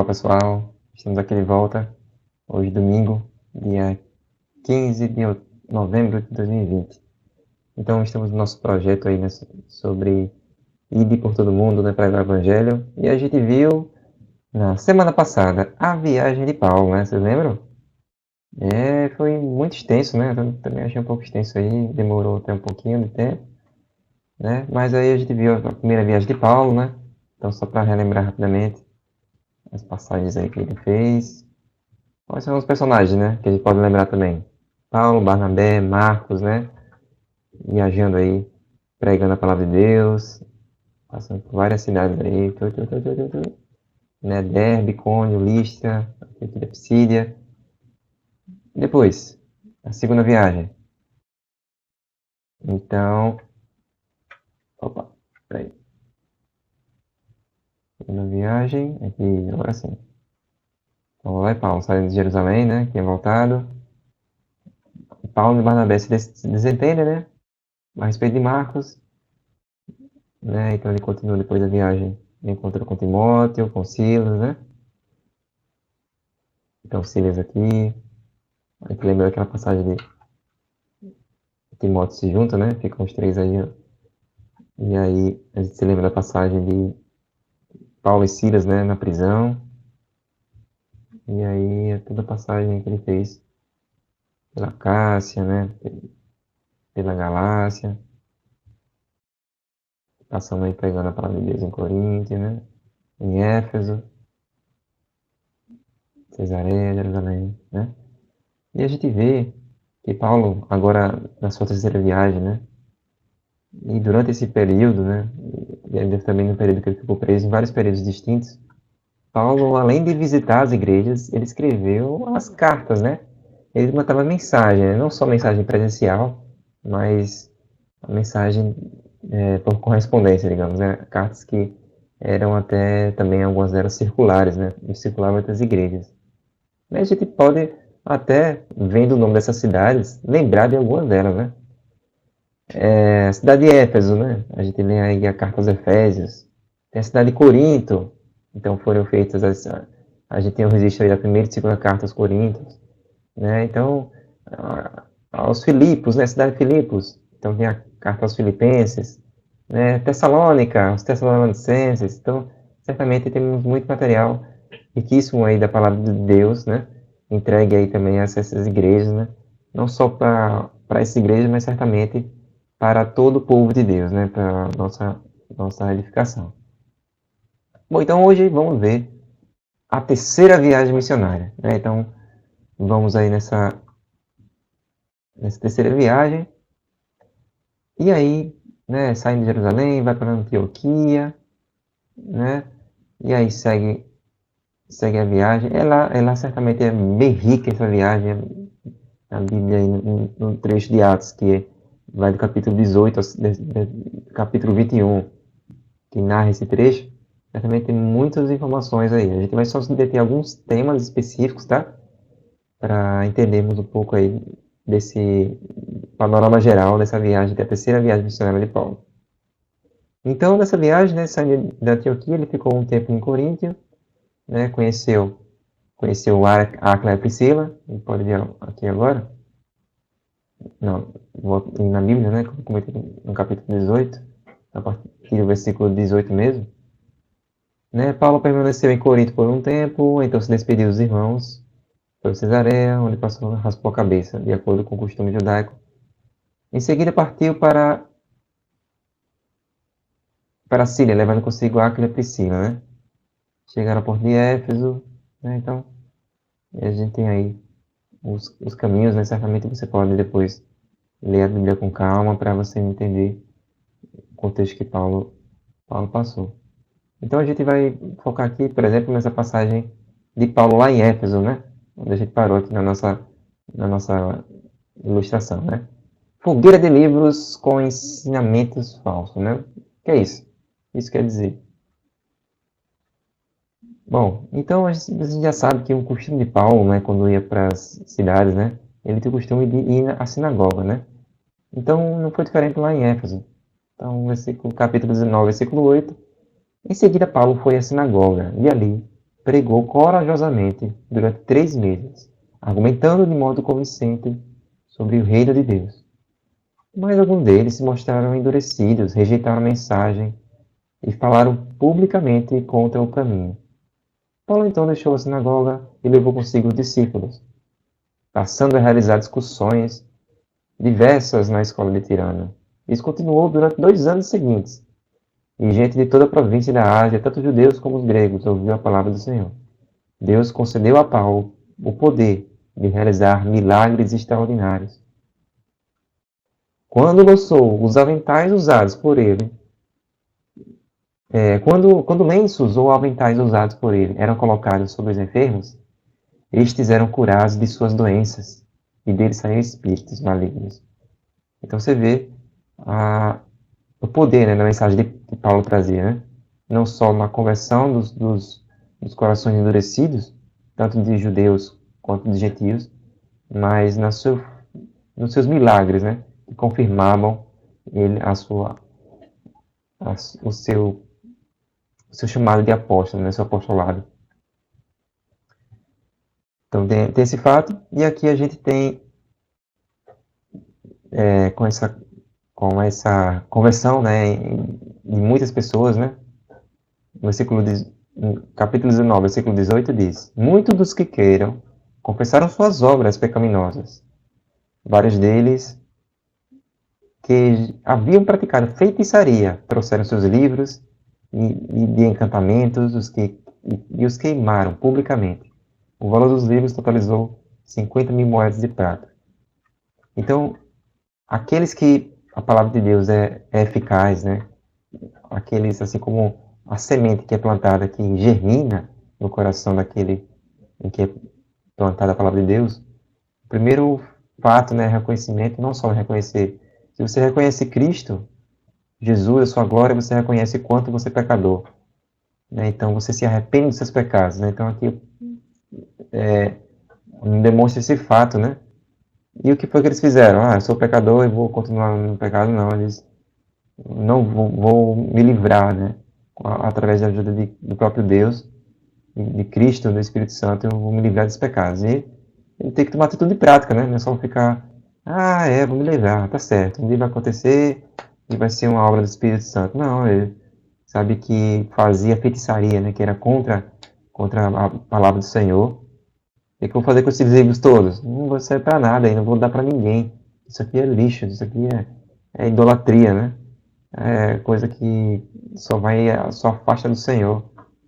Olá pessoal, estamos aqui de volta, hoje domingo, dia 15 de novembro de 2020. Então estamos no nosso projeto aí sobre ir por todo mundo, né, para o Evangelho, e a gente viu na semana passada a viagem de Paulo, né, vocês lembram? Foi muito extenso, né, eu também achei um pouco extenso aí, demorou até um pouquinho de tempo, né, mas aí a gente viu a primeira viagem de Paulo, né, então só para relembrar rapidamente as passagens aí que ele fez. Quais são os personagens, né? Que a gente pode lembrar também. Paulo, Barnabé, Marcos, né? Viajando aí, pregando a palavra de Deus, passando por várias cidades aí. Né? Derbe, Cônio, Listra, Antioquia, Psídia. Depois, a segunda viagem. Então, opa, peraí. Segunda viagem, aqui, agora sim. Então, lá vai Paulo, saindo de Jerusalém, né? Tinha voltado. Paulo e Barnabé se desentendem, né? A respeito de Marcos. Né? Então ele continua depois da viagem, encontra com Timóteo, com Silas, né? Então Silas aqui, a gente lembra daquela passagem de Timóteo se junta, né? Ficam os três aí, ó. E aí a gente se lembra da passagem de Paulo e Silas, né? Na prisão. E aí é toda a passagem que ele fez pela Cássia, né? Pela Galácia, passando aí pregando a palavra de Deus em Coríntio, né? Em Éfeso, Cesareia, Jerusalém, né? E a gente vê que Paulo, agora na sua terceira viagem, né? E durante esse período, né? E ainda também no período que ele ficou preso, em vários períodos distintos, Paulo, além de visitar as igrejas, ele escreveu as cartas, né? Ele mandava mensagem, né? Não só mensagem presencial, mas a mensagem por correspondência, digamos, né? Cartas que eram até, também algumas eram circulares, né? E circulavam entre as igrejas. E a gente pode até, vendo o nome dessas cidades, lembrar de algumas delas, né? A cidade de Éfeso, né? A gente lê aí a carta aos Efésios. Tem a cidade de Corinto. Então foram feitas a gente tem um registro aí da primeira e segunda carta aos Coríntios, né? Então, aos Filipos, né? A cidade de Filipos. Então tem a carta aos Filipenses, né? Tessalônica, os Tessalonicenses. Então, certamente temos muito material riquíssimo aí da palavra de Deus, né? Entregue aí também a essas igrejas, né? Não só para essa igreja, mas certamente para todo o povo de Deus, né? Para nossa edificação. Bom, então hoje vamos ver a terceira viagem missionária, né? Então vamos aí nessa terceira viagem e aí, né? Saindo de Jerusalém, vai para Antioquia, né? E aí segue a viagem. Ela certamente é bem rica essa viagem. A Bíblia aí no trecho de Atos que vai do capítulo 18 ao capítulo 21, que narra esse trecho, certamente tem muitas informações aí. A gente vai só se deter em alguns temas específicos, tá? Para entendermos um pouco aí desse panorama geral dessa viagem, que é a terceira viagem missionária de Paulo. Então, nessa viagem, né, saindo da Antioquia, ele ficou um tempo em Coríntio, né, conheceu Áquila e Priscila, a gente pode ver aqui agora, não, na Bíblia, né, como no capítulo 18, a partir do versículo 18 mesmo, né, Paulo permaneceu em Corinto por um tempo, então se despediu dos irmãos, foi a Cesareia, onde raspou a cabeça, de acordo com o costume judaico. Em seguida partiu para Síria, levando consigo Áquila e Priscila, né? Chegaram ao porto de Éfeso, né, então a gente tem aí os caminhos, né, certamente você pode depois ler a Bíblia com calma para você entender o contexto que Paulo passou. Então a gente vai focar aqui, por exemplo, nessa passagem de Paulo lá em Éfeso, né? Onde a gente parou aqui na nossa ilustração, né? Fogueira de livros com ensinamentos falsos, né? O que é isso? Isso quer dizer. Bom, então a gente já sabe que o costume de Paulo, né, quando ia para as cidades, né, ele tinha o costume de ir à sinagoga, né? Então não foi diferente lá em Éfeso. Então, capítulo 19, versículo 8. Em seguida, Paulo foi à sinagoga, e ali pregou corajosamente durante 3 meses, argumentando de modo convincente sobre o reino de Deus. Mas alguns deles se mostraram endurecidos, rejeitaram a mensagem e falaram publicamente contra o caminho. Paulo então deixou a sinagoga e levou consigo os discípulos, passando a realizar discussões diversas na escola de Tirano. Isso continuou durante 2 anos seguintes, e gente de toda a província da Ásia, tanto os judeus como os gregos, ouviu a palavra do Senhor. Deus concedeu a Paulo o poder de realizar milagres extraordinários. Quando lançou os aventais usados por ele, quando lenços ou aventais usados por ele eram colocados sobre os enfermos, estes eram curados de suas doenças, e deles saíam espíritos malignos. Então você vê o poder, né, da mensagem que Paulo trazia, né? Não só na conversão dos corações endurecidos, tanto de judeus quanto de gentios, mas nos seus milagres, né, que confirmavam ele, o seu chamado de apóstolo, né, seu apostolado. Então tem esse fato, e aqui a gente tem com essa conversão, né, de muitas pessoas, né, no capítulo 19, versículo 18 diz: muitos dos que queiram confessaram suas obras pecaminosas. Vários deles que haviam praticado feitiçaria trouxeram seus livros e de encantamentos e os queimaram publicamente. O valor dos livros totalizou 50 mil moedas de prata. Então, aqueles que a palavra de Deus é eficaz, né? Aqueles, assim como a semente que é plantada, que germina no coração daquele em que é plantada a palavra de Deus, o primeiro fato, né, é reconhecimento, não só reconhecer. Se você reconhece Cristo, Jesus, a sua glória, você reconhece quanto você é pecador. Né? Então, você se arrepende dos seus pecados. Né? Então, aqui demonstra esse fato, né? E o que foi que eles fizeram? Ah, eu sou pecador e vou continuar no pecado? Não, eles não vou me livrar, né? Através da ajuda do próprio Deus, de Cristo, do Espírito Santo, eu vou me livrar dos pecados. E ele tem que tomar atitude prática, né? Não é só ficar, vou me livrar, tá certo, um dia vai acontecer e vai ser uma obra do Espírito Santo. Não, ele sabe que fazia feitiçaria, né? Que era contra a palavra do Senhor. O que eu vou fazer com esses livros todos? Não vai servir para nada, e não vou dar para ninguém. Isso aqui é lixo, isso aqui é idolatria, né? É coisa que só afasta do Senhor.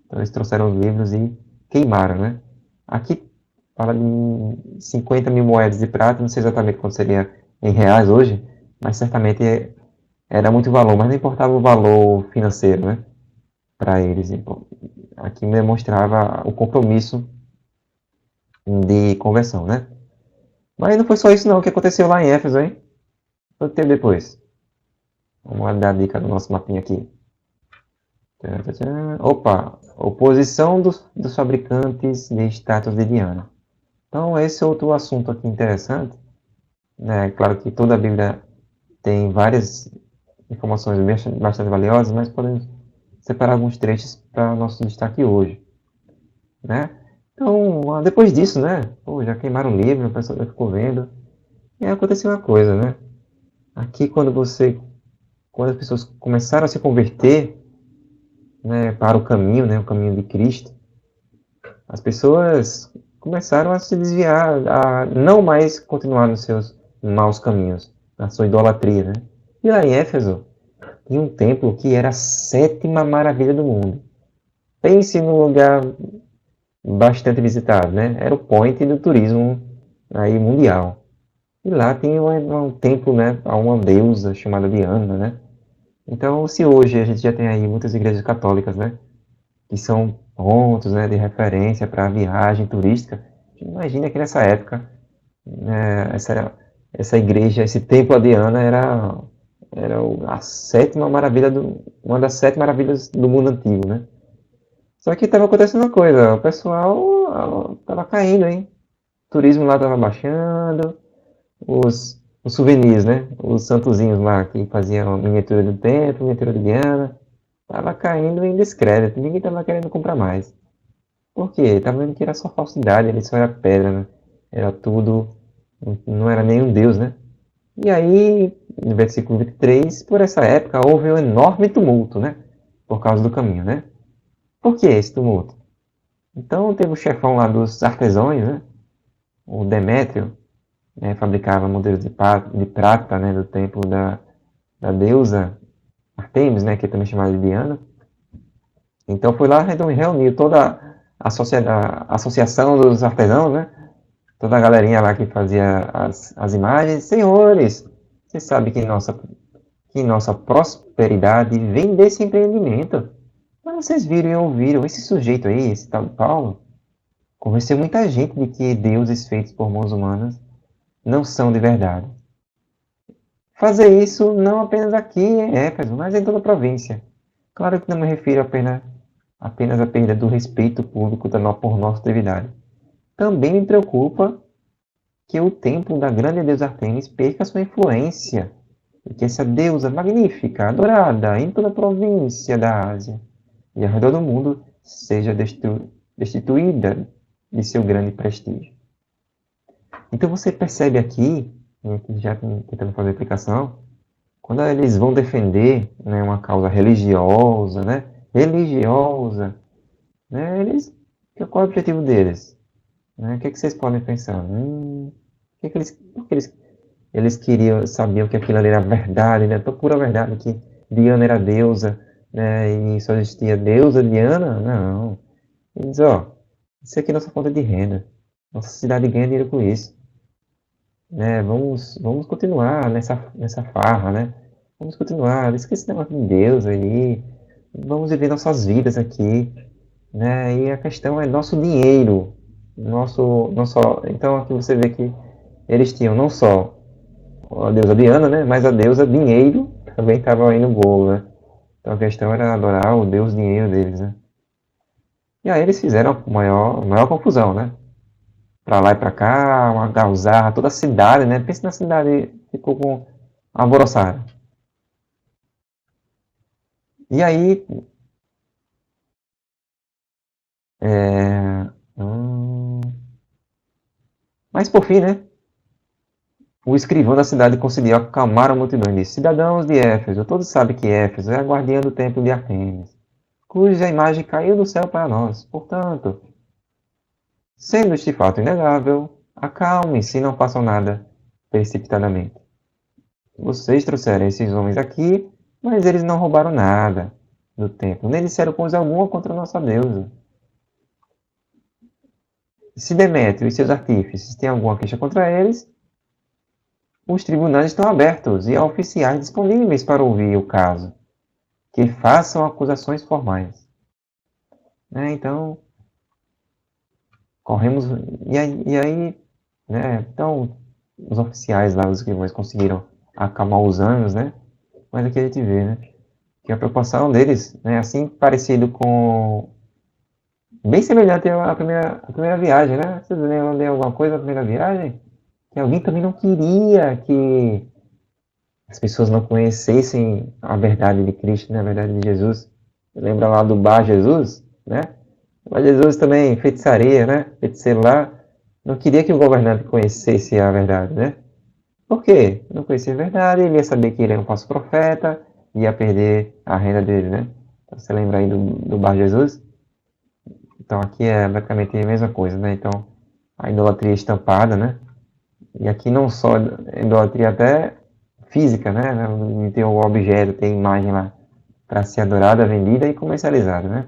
Então eles trouxeram os livros e queimaram, né? Aqui fala de 50 mil moedas de prata, não sei exatamente quanto seria em reais hoje, mas certamente era muito valor, mas não importava o valor financeiro, né? Para eles. Aqui demonstrava o compromisso de conversão, né? Mas não foi só isso não que aconteceu lá em Éfeso, hein? O que teve depois? Vamos dar a dica do nosso mapinha aqui. Opa! Oposição dos fabricantes de estátuas de Diana. Então, esse é outro assunto aqui interessante. Né? Claro que toda a Bíblia tem várias informações bastante valiosas, mas podemos separar alguns trechos para nosso destaque hoje. Né? Então, depois disso, né? Já queimaram o livro, o pessoal já ficou vendo. E aí aconteceu uma coisa, né? Aqui, quando as pessoas começaram a se converter, né, para o caminho, né, o caminho de Cristo, as pessoas começaram a se desviar, a não mais continuar nos seus maus caminhos, na sua idolatria, né? E lá em Éfeso, tinha um templo que era a 7ª maravilha do mundo. Pense num lugar bastante visitado, né? Era o point do turismo aí mundial. E lá tinha um templo, né, a uma deusa chamada Diana, né? Então, se hoje a gente já tem aí muitas igrejas católicas, né, que são pontos, né, de referência para viagem turística, imagina que nessa época, né, essa igreja, esse templo a Diana era a 7ª maravilha uma das 7 maravilhas do mundo antigo, né? Só que estava acontecendo uma coisa, o pessoal estava caindo, hein? O turismo lá estava baixando, os souvenirs, né? Os santozinhos lá que faziam miniatura do templo, miniatura de Diana, tava caindo em descrédito, ninguém tava querendo comprar mais. Por quê? Ele estava vendo que era só falsidade, ele só era pedra, né? Era tudo, não era nenhum Deus, né? E aí, no versículo 23, por essa época houve um enorme tumulto, né? Por causa do caminho, né? Por que esse tumulto? Então teve o chefão lá dos artesãos, né? O Demétrio, né? Fabricava modelos de prata, né? Do templo da deusa Artemis, né? Que é também chamada de Diana. Então foi lá, reuniu toda a associação dos artesãos, né? Toda a galerinha lá que fazia as imagens. Senhores, vocês sabem que nossa prosperidade vem desse empreendimento. Mas vocês viram e ouviram, esse sujeito aí, esse tal de Paulo, convenceu muita gente de que deuses feitos por mãos humanas não são de verdade. Fazer isso não apenas aqui em Éfeso, mas em toda a província. Claro que não me refiro apenas à perda do respeito público por nossa atividade. Também me preocupa que o templo da grande deusa Artemis perca sua influência e que essa deusa magnífica, adorada em toda a província da Ásia e ao redor do mundo, seja destituída de seu grande prestígio. Então você percebe aqui, né, já tentando fazer a aplicação, quando eles vão defender, né, uma causa religiosa, né, qual é o objetivo deles? Né? O que, é que vocês podem pensar? Por que eles queriam, sabiam que aquilo ali era verdade, né? Pura verdade, que Diana era deusa, né? E só existia deusa Diana? Não. Eles, ó, isso aqui é nossa fonte de renda. Nossa cidade ganha dinheiro com isso, né? Vamos continuar nessa farra, né? Vamos continuar, esquece esse negócio de Deus aí. Vamos viver nossas vidas aqui, né? E a questão é nosso dinheiro, nosso. Então aqui você vê que eles tinham não só a deusa Diana, né? Mas a deusa dinheiro também estava aí no bolo, né? Então a questão era adorar o deus dinheiro deles, né? E aí eles fizeram a maior confusão, né? Pra lá e pra cá, uma galzarra, toda a cidade, né? Pensa na cidade, ficou com alvoroçada. E aí, é... hum, mas por fim, né? O escrivão da cidade conseguiu acalmar a multidão e disse: Cidadãos de Éfeso, todos sabem que Éfeso é a guardiã do templo de Artemis, cuja imagem caiu do céu para nós. Portanto, sendo este fato inegável, acalme-se e não façam nada precipitadamente. Vocês trouxeram esses homens aqui, mas eles não roubaram nada do templo, nem disseram coisa alguma contra a nossa deusa. Se Demétrio e seus artífices têm alguma queixa contra eles, os tribunais estão abertos e há oficiais disponíveis para ouvir o caso, que façam acusações formais. Né? Então, corremos. E aí, né? Então, os oficiais lá, os escrivães, conseguiram acalmar os ânimos, né? Mas aqui a gente vê, né? Que a preocupação deles, né? Assim parecido com. Bem semelhante à primeira viagem, né? Vocês lembram de alguma coisa da primeira viagem? Que alguém também não queria que as pessoas não conhecessem a verdade de Cristo, né? A verdade de Jesus. Lembra lá do Bar Jesus, né? O Bar Jesus também, feitiçaria, né? Feiticeiro lá, não queria que o governante conhecesse a verdade, né? Por quê? Não conhecia a verdade, ele ia saber que ele era um falso profeta, ia perder a renda dele, né? Então, você lembra aí do Bar Jesus? Então aqui é basicamente a mesma coisa, né? Então, a idolatria estampada, né? E aqui não só idolatria até física, né? De ter o objeto, ter a imagem lá para ser adorada, vendida e comercializada, né?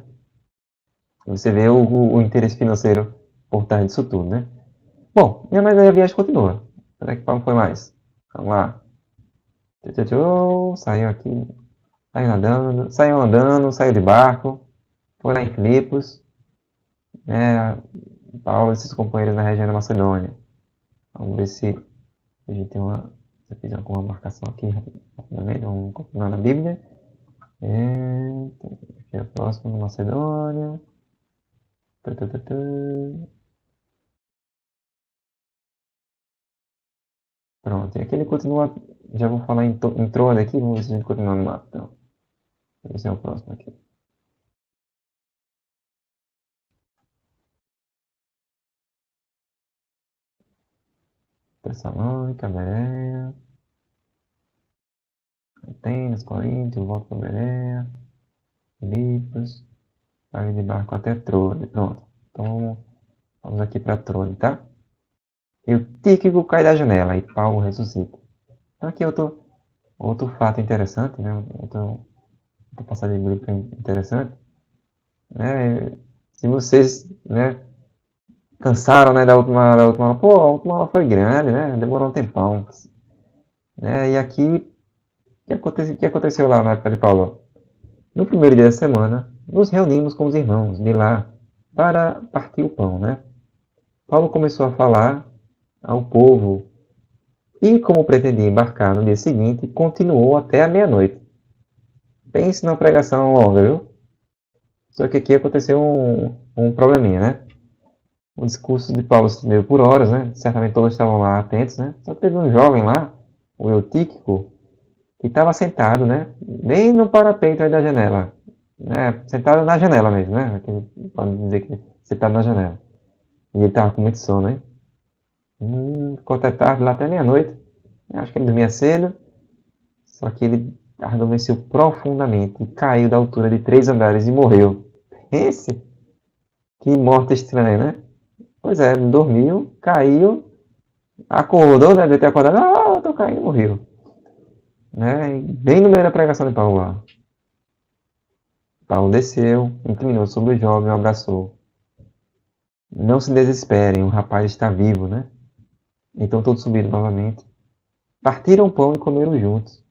Você vê o interesse financeiro por trás disso tudo, né? Bom, mas aí a viagem continua. Será que qual foi mais? Vamos lá. Saiu aqui, saiu andando, saiu de barco, foi lá em Filipos, né? Paulo e seus companheiros na região da Macedônia. Vamos ver se a gente tem se eu fiz alguma marcação aqui rapidamente, vamos continuar na Bíblia. Aqui é o próximo da Macedônia. Tá, tá, tá, tá. Pronto, e aqui ele continua. Já vou falar em Troa aqui, vamos ver se a gente continua no mapa. Então, esse é o próximo aqui. Tessalônica, Bereia, Atenas, Coríntios, volta para Bereia, Filipos, vai de barco até Troade. Pronto. Então vamos aqui para Troade, tá? E o Tíquico cai da janela e Paulo ressuscita. Então aqui outro fato interessante, né? Outra passagem bíblica interessante, né? Se vocês, né, cansaram, né, da última aula, pô, a última aula foi grande, né? Demorou um tempão, né? E aqui, o que aconteceu lá na época de Paulo? No primeiro dia da semana, nos reunimos com os irmãos de lá para partir o pão, né? Paulo começou a falar ao povo e, como pretendia embarcar no dia seguinte, continuou até a meia-noite. Pense numa pregação longa, viu? Só que aqui aconteceu um probleminha, né? O discurso de Paulo se deu por horas, né? Certamente todos estavam lá atentos, né? Só que teve um jovem lá, o Eutíquico, que estava sentado, né? Bem no parapeito aí da janela, né? Sentado na janela mesmo, né? Pode dizer que sentado na janela. E ele estava com muito sono, né? Ficou até tarde, lá até meia-noite. Acho que ele dormia cedo, só que ele adormeceu profundamente e caiu da altura de 3 andares e morreu. Esse, que morte estranha, né? Pois é, dormiu, caiu, acordou, né? Deve ter acordado, ah, tô caindo, morreu. Né? Bem no meio da pregação de Paulo lá. Paulo desceu, inclinou sobre o jovem e o abraçou. Não se desesperem, o rapaz está vivo, né? Então todos subiram novamente. Partiram o pão e comeram juntos.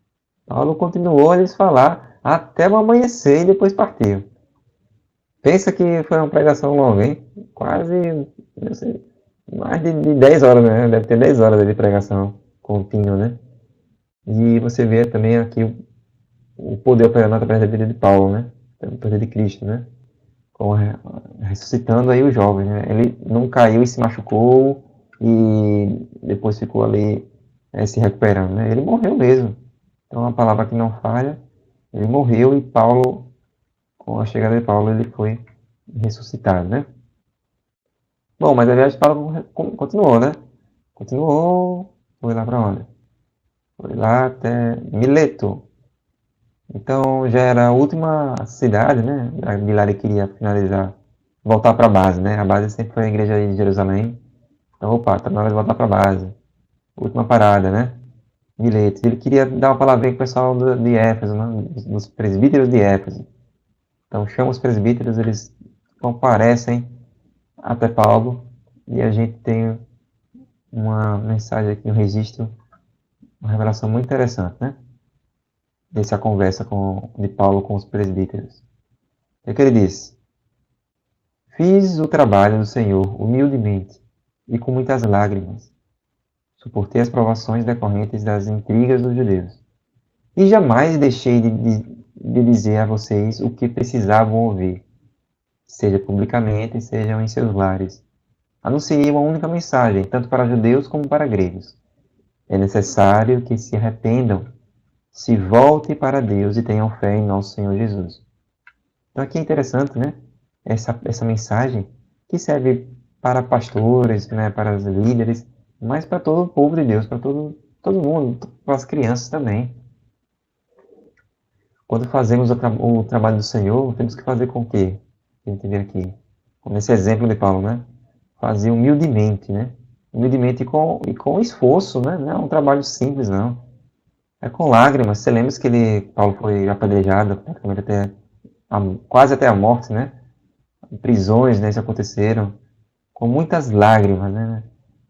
Paulo continuou a lhes falar até o amanhecer e depois partiu. Pensa que foi uma pregação longa, hein? Quase, não sei, mais de 10 horas, né? Deve ter 10 horas de pregação contínua, né? E você vê também aqui o poder operando através da vida de Paulo, né? O poder de Cristo, né? Ressuscitando aí o jovem, né? Ele não caiu e se machucou e depois ficou ali se recuperando, né? Ele morreu mesmo. Então, uma palavra que não falha, ele morreu e Paulo, com a chegada de Paulo, ele foi ressuscitado, né? Bom, mas a viagem de Paulo continuou, né? Continuou, foi lá para onde? Foi lá até Mileto. Então, já era a última cidade, né? De lá ele queria finalizar, voltar para a base, né? A base sempre foi a igreja de Jerusalém. Então, opa, tá na hora de voltar para a base. Última parada, né? Mileto. Ele queria dar uma palavrinha com o pessoal de Éfeso, né? Dos presbíteros de Éfeso. Então chama os presbíteros, eles comparecem até Paulo e a gente tem uma mensagem aqui, um registro, uma revelação muito interessante, né? Dessa conversa de Paulo com os presbíteros. O que ele diz? Fiz o trabalho do Senhor humildemente e com muitas lágrimas. Suportei as provações decorrentes das intrigas dos judeus. E jamais deixei de dizer a vocês o que precisavam ouvir, seja publicamente, sejam em seus lares. Anunciei uma única mensagem, tanto para judeus como para gregos. É necessário que se arrependam, se voltem para Deus e tenham fé em nosso Senhor Jesus. Então aqui é interessante, né? Essa mensagem que serve para pastores, né? Para os líderes, mas para todo o povo de Deus, para todo mundo, para as crianças também. Quando fazemos o trabalho do Senhor, temos que fazer com o quê? A gente vê aqui, nesse exemplo de Paulo, né? Fazer humildemente, né? Humildemente e com esforço, né? Não é um trabalho simples, não. É com lágrimas. Você lembra que Paulo foi apedrejado praticamente quase até a morte, né? Prisões, né? Isso aconteceram com muitas lágrimas, né?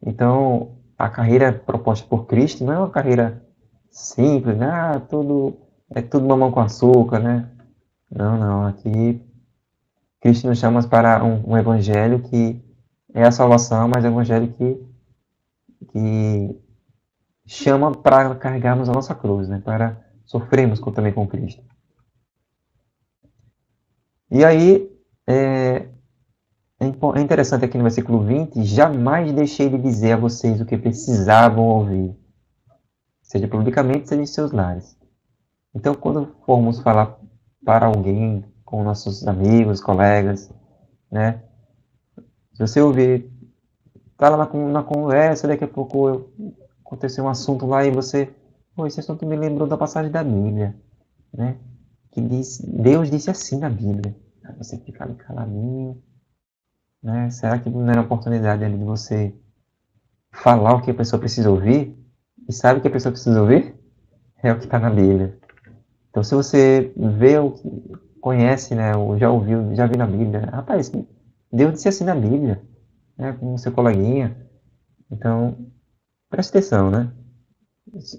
Então, a carreira proposta por Cristo não é uma carreira simples, né? É tudo mamão com açúcar, né? Não, não. Aqui, Cristo nos chama para um evangelho que é a salvação, mas é um evangelho que chama para carregarmos a nossa cruz, né? Para sofrermos também com Cristo. E aí, é interessante aqui no versículo 20, jamais deixei de dizer a vocês o que precisavam ouvir, seja publicamente, seja em seus lares. Então, quando formos falar para alguém, com nossos amigos, colegas, né? Se você ouvir tá lá na conversa, daqui a pouco aconteceu um assunto lá e você, pô, esse assunto me lembrou da passagem da Bíblia, né? Que diz, Deus disse assim na Bíblia. Aí você fica ali caladinho, né? Será que não era uma oportunidade ali de você falar o que a pessoa precisa ouvir? E sabe o que a pessoa precisa ouvir? É o que está na Bíblia. Então, se você vê, conhece, né, ou já ouviu, já viu na Bíblia, rapaz, Deus disse assim na Bíblia, né, com o seu coleguinha. Então, preste atenção, né?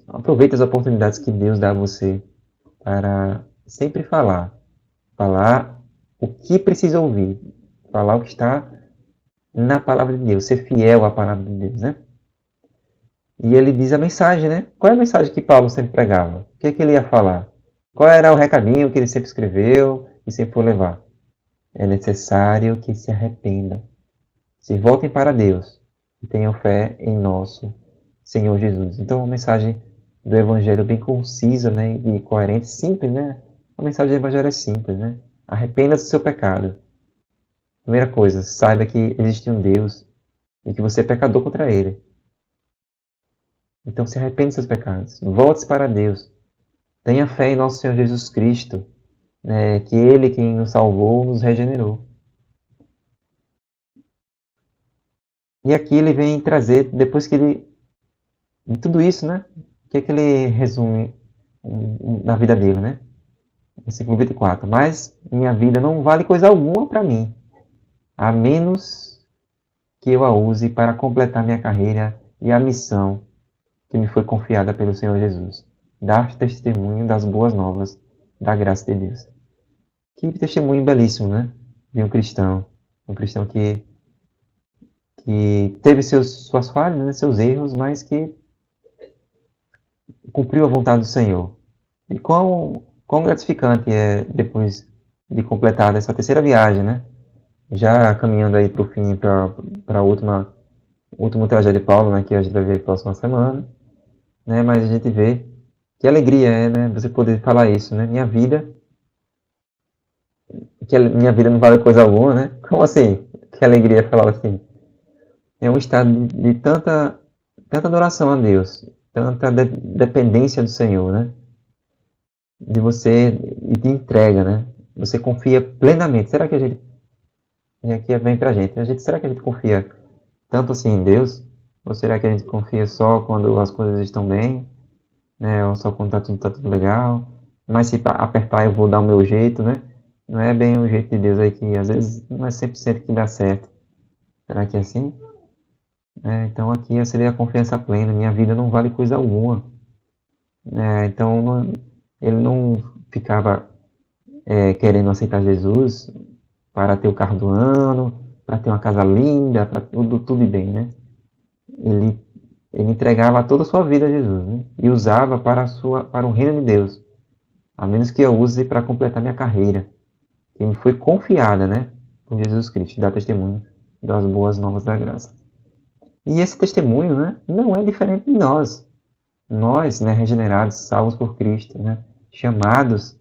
Aproveite as oportunidades que Deus dá a você para sempre falar o que precisa ouvir, falar o que está na palavra de Deus, ser fiel à palavra de Deus, né? E ele diz a mensagem, né? Qual é a mensagem que Paulo sempre pregava? O que é que ele ia falar? Qual era o recadinho que ele sempre escreveu e sempre foi levar? É necessário que se arrependam, se voltem para Deus e tenham fé em nosso Senhor Jesus. Então, uma mensagem do Evangelho bem concisa, né, e coerente, simples, né? A mensagem do Evangelho é simples, né? Arrependa-se do seu pecado. Primeira coisa, saiba que existe um Deus e que você é pecador contra Ele. Então, se arrependa dos seus pecados. Volte-se para Deus. Tenha fé em nosso Senhor Jesus Cristo, né, que Ele, quem nos salvou, nos regenerou. E aqui ele vem trazer, depois que ele, de tudo isso, né? O que é que ele resume na vida dele, né? Versículo 24. Mas minha vida não vale coisa alguma para mim, a menos que eu a use para completar minha carreira e a missão que me foi confiada pelo Senhor Jesus. Dar testemunho das boas novas da graça de Deus. Que testemunho belíssimo, né? De um cristão que teve suas falhas, né? Seus erros, mas que cumpriu a vontade do Senhor. E quão gratificante é depois de completada essa terceira viagem, né? Já caminhando aí para o fim, para a último trajeto de Paulo, né? Que a gente vai ver na próxima semana, né? Mas a gente vê que alegria é, né? Você poder falar isso, né? Minha vida não vale coisa alguma, né? Como assim? Que alegria falar assim? É um estado de tanta adoração a Deus, tanta dependência do Senhor, né? De você e de entrega, né? Você confia plenamente. Será que a gente, e aqui vem pra gente, será que a gente confia tanto assim em Deus? Ou será que a gente confia só quando as coisas estão bem, né? Ou só quando tá tudo legal? Mas se apertar eu vou dar o meu jeito, né? Não é bem o jeito de Deus aí que às vezes não é 100% que dá certo. Será que é assim? Então aqui seria a confiança plena. Minha vida não vale coisa alguma. Então ele não ficava querendo aceitar Jesus para ter o carro do ano, para ter uma casa linda, para tudo bem, né? Ele, ele entregava toda a sua vida a Jesus, né? E usava para o reino de Deus, a menos que eu use para completar minha carreira, que me foi confiada, né? Por Jesus Cristo, dar testemunho das boas novas da graça. E esse testemunho, né? Não é diferente de nós, né? Regenerados, salvos por Cristo, né? Chamados,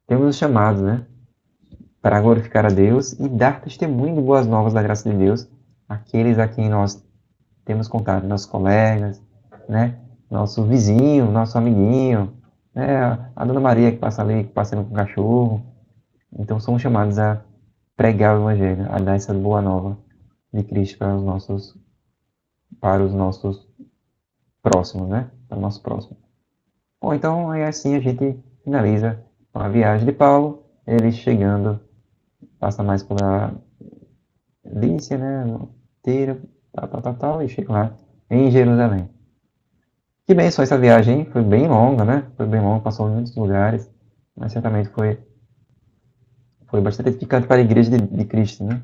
temos os chamados, né? Para glorificar a Deus e dar testemunho de boas novas da graça de Deus àqueles a quem nós temos contato, nossos colegas, né? Nosso vizinho, nosso amiguinho, né? A Dona Maria que passa ali passeando com o cachorro. Então somos chamados a pregar o Evangelho, a dar essa boa nova de Cristo para os nossos próximos, né? Para o nosso próximo. Bom, então é assim a gente finaliza a viagem de Paulo, ele chegando, passa mais pela Lícia, né? Tiro, tal, e chega lá em Jerusalém. Que bênção essa viagem, hein? Foi bem longa, né? Foi bem longa, passou em muitos lugares, mas certamente foi bastante edificante para a igreja de Cristo, né?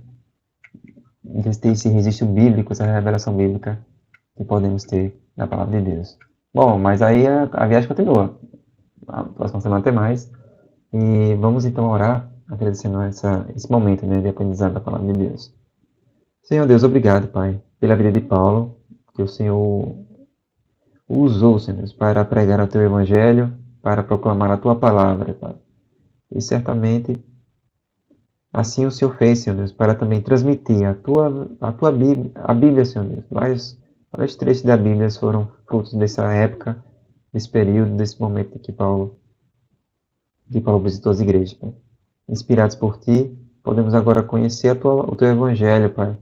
Eles têm esse registro bíblico, essa revelação bíblica que podemos ter na palavra de Deus. Bom, mas aí a viagem continua. A próxima semana tem mais. E vamos então orar, agradecendo esse momento, né, de aprendizado da palavra de Deus. Senhor Deus, obrigado, Pai, pela vida de Paulo, que o Senhor usou, Senhor Deus, para pregar o Teu Evangelho, para proclamar a Tua palavra, Pai. E certamente Assim o Senhor fez, Senhor Deus, para também transmitir a tua Bíblia, a Bíblia, Senhor Deus. Vários trechos da Bíblia foram frutos dessa época, desse período, desse momento que Paulo visitou as igrejas, Pai. Inspirados por Ti, podemos agora conhecer o Teu Evangelho, Pai.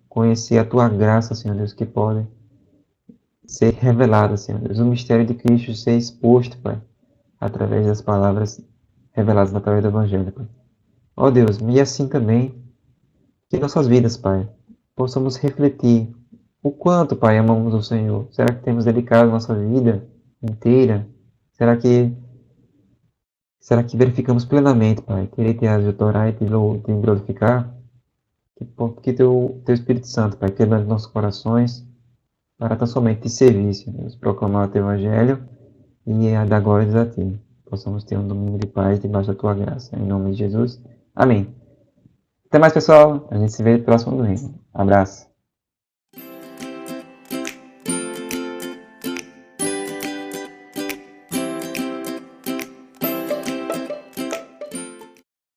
Conhecer a Tua graça, Senhor Deus, que pode ser revelada, Senhor Deus. O mistério de Cristo ser exposto, Pai, através das palavras reveladas através do Evangelho, Pai. Ó Deus, e assim também que nossas vidas, Pai, possamos refletir o quanto, Pai, amamos o Senhor. Será que temos dedicado nossa vida inteira? Será que, será que verificamos plenamente, Pai, querer te adorar e te glorificar? Que teu Espírito Santo, Pai, quebrando nossos corações para tão somente te servir, Senhor Deus, proclamar o teu Evangelho e a dar glórias a ti. Possamos ter um domingo de paz debaixo da tua graça. Em nome de Jesus. Amém. Até mais, pessoal. A gente se vê no próximo domingo. Abraço.